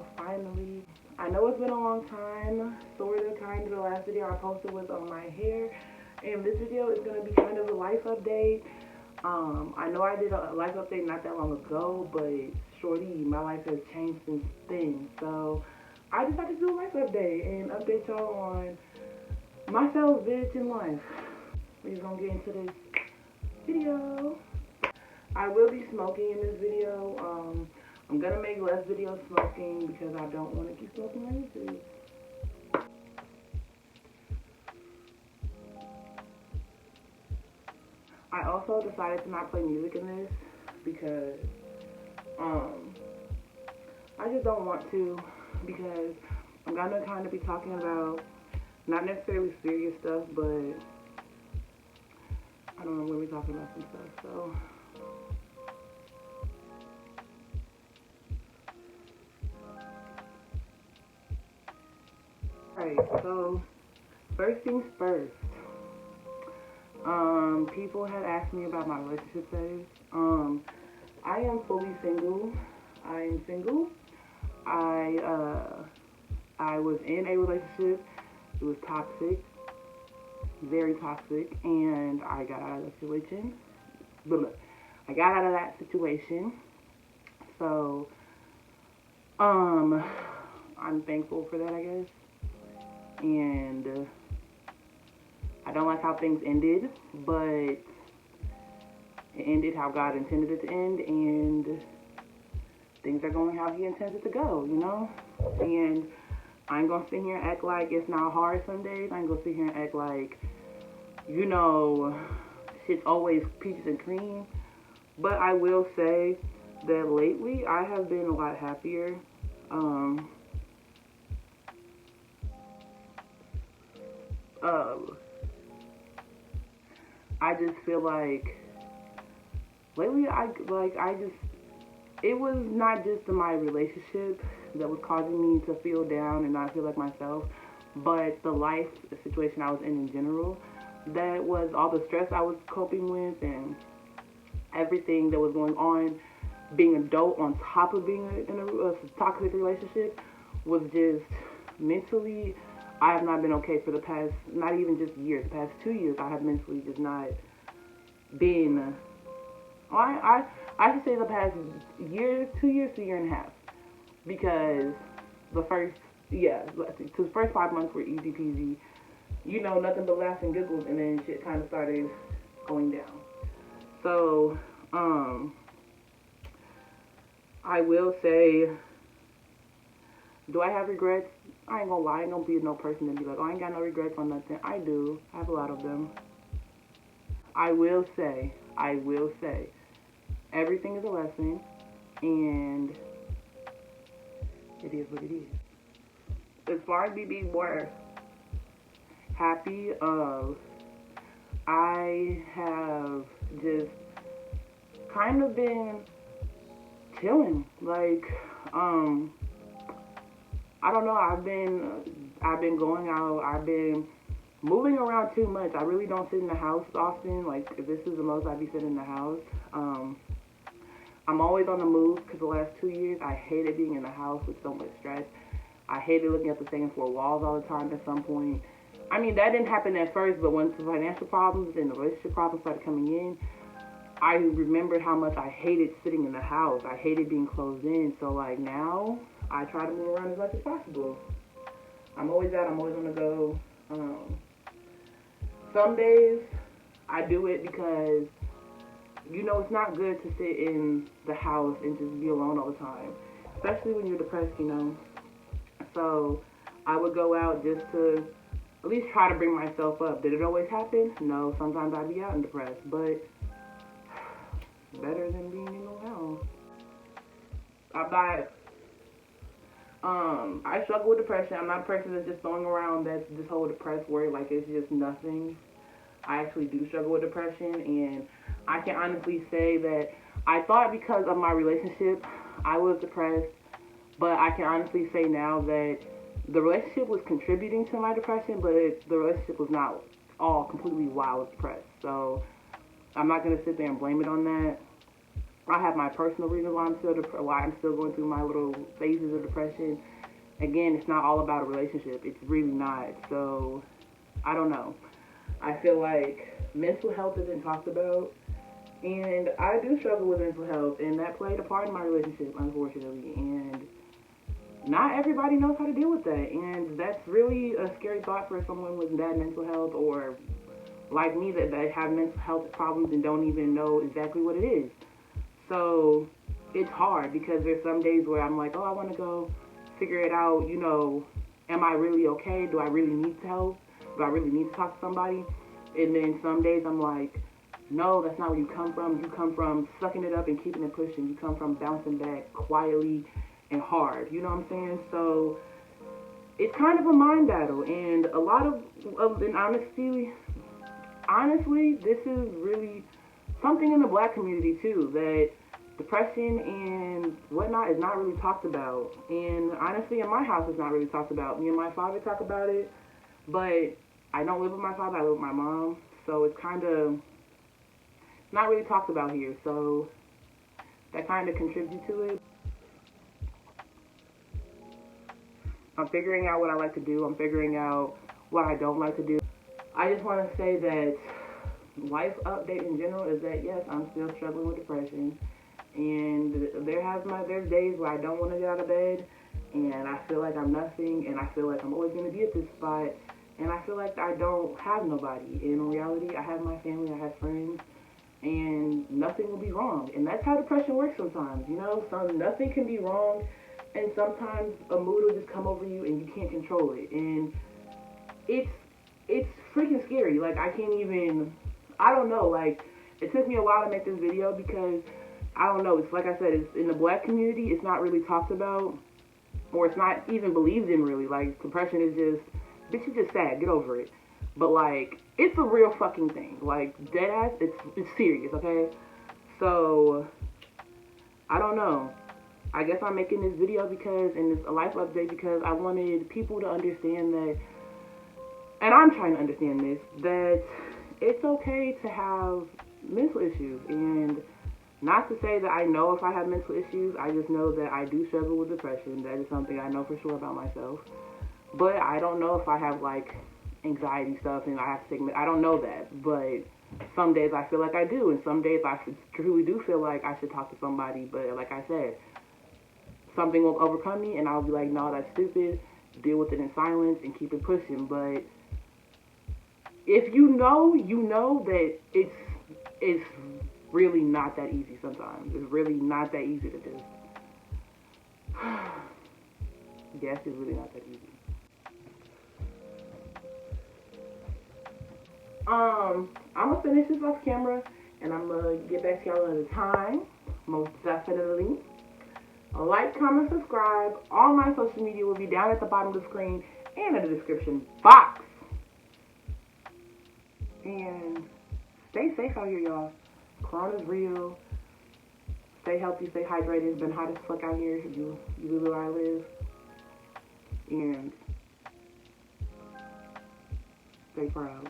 video, finally. I know it's been a long time, sort of, kind of. The last video I posted was on my hair, and this video is going to be kind of a life update. I know I did a life update not that long ago, but shorty, my life has changed since then, so I decided to do a life update and update y'all on myself, bitch, in life. We're just going to get into this video. I will be smoking in this video. I'm going to make less videos smoking because I don't want to keep smoking on YouTube. I also decided to not play music in this because I just don't want to, because I'm going to kind of be talking about not necessarily serious stuff, but I don't know, we'll be talking about some stuff, so. Alright, so first things first. People have asked me about my relationship status. I am fully single. I am single. I was in a relationship. It was toxic, very toxic, and I got out of that situation. So, I'm thankful for that, I guess. And I don't like how things ended, but it ended how God intended it to end, and things are going how He intends it to go, you know? And I ain't gonna sit here and act like it's not hard some days. I ain't gonna sit here and act like, you know, shit's always peaches and cream. But I will say that lately I have been a lot happier. I just feel like lately it was not just my relationship that was causing me to feel down and not feel like myself, but the life situation I was in general. That was all the stress I was coping with and everything that was going on. Being an adult on top of being in a toxic relationship was just mentally, I have not been okay for the past, not even just years, the past 2 years. I have mentally just not been, I should say the past year, 2 years to a year and a half. Because the first 5 months were easy peasy. You know, nothing but laughs and giggles, and then shit kind of started going down. So, I will say, do I have regrets? I ain't gonna lie, I ain't gonna be no person and be like, oh, I ain't got no regrets on nothing. I do. I have a lot of them. I will say, everything is a lesson, and it is what it is. As far as me being more happy, I have just kind of been chilling. Like, I don't know, I've been going out, I've been moving around too much. I really don't sit in the house often. Like, this is the most I be sitting in the house. I'm always on the move because the last 2 years I hated being in the house with so much stress. I hated looking at the same four walls all the time at some point. I mean, that didn't happen at first, but once the financial problems and the relationship problems started coming in, I remembered how much I hated sitting in the house. I hated being closed in. So, like, now I try to move around as much as possible. I'm always out. I'm always on the go. Some days I do it because, you know, it's not good to sit in the house and just be alone all the time, especially when you're depressed, you know. So I would go out just to at least try to bring myself up. Did it always happen? No, sometimes I'd be out and depressed, but better than being in the house. I struggle with depression. I'm not a person that's just throwing around that this whole depressed word like it's just nothing. I actually do struggle with depression, and I can honestly say that I thought because of my relationship I was depressed, but I can honestly say now that the relationship was contributing to my depression, but the relationship was not all completely why I was depressed. So I'm not going to sit there and blame it on that. I have my personal reasons why I'm still going through my little phases of depression. Again, it's not all about a relationship. It's really not. So, I don't know. I feel like mental health isn't talked about, and I do struggle with mental health, and that played a part in my relationship, unfortunately. And not everybody knows how to deal with that, and that's really a scary thought for someone with bad mental health, or like me that have mental health problems and don't even know exactly what it is. So it's hard because there's some days where I'm like, oh, I want to go figure it out. Am I really okay? Do I really need help? Do I really need to talk to somebody? And then some days I'm like, no, that's not where you come from. You come from sucking it up and keeping it pushing. You come from bouncing back quietly and hard. You know what I'm saying? So it's kind of a mind battle, and a lot of and honestly, this is really something in the black community too, that depression and whatnot is not really talked about. And honestly, in my house, it's not really talked about. Me and my father talk about it, but I don't live with my father. I live with my mom, so it's kind of not really talked about here. So that kind of contributes to it. I'm figuring out what I like to do. I'm figuring out what I don't like to do. I just want to say that life update in general is that yes, I'm still struggling with depression, and there's days where I don't want to get out of bed, and I feel like I'm nothing, and I feel like I'm always going to be at this spot, and I feel like I don't have nobody. In reality, I have my family, I have friends, and nothing will be wrong. And that's how depression works sometimes. Nothing can be wrong, and sometimes a mood will just come over you and you can't control it, and it's freaking scary. Like, I don't know, like, it took me a while to make this video because, I don't know, it's like I said, it's in the black community, it's not really talked about, or it's not even believed in, really. Like, depression is just, bitch, you just sad, get over it. But, like, it's a real fucking thing. Like, deadass, it's serious, okay? So, I don't know. I guess I'm making this video and it's a life update because I wanted people to understand that, and I'm trying to understand this, that it's okay to have mental issues. And not to say that I know if I have mental issues, I just know that I do struggle with depression. That is something I know for sure about myself. But I don't know if I have, like, anxiety stuff and I have to take, I don't know that. But some days I feel like I do, and some days I truly do feel like I should talk to somebody. But like I said, something will overcome me and I'll be like, no, that's stupid. Deal with it in silence and keep it pushing. But if you know that it's really not that easy sometimes. It's really not that easy to do. Yes, it's really not that easy. I'm gonna finish this off camera and I'm gonna get back to y'all another time. Most definitely. Like, comment, subscribe. All my social media will be down at the bottom of the screen and in the description box. And stay safe out here, y'all. Corona's real. Stay healthy, stay hydrated. It's been hot as fuck out here. You live where I live. And stay proud.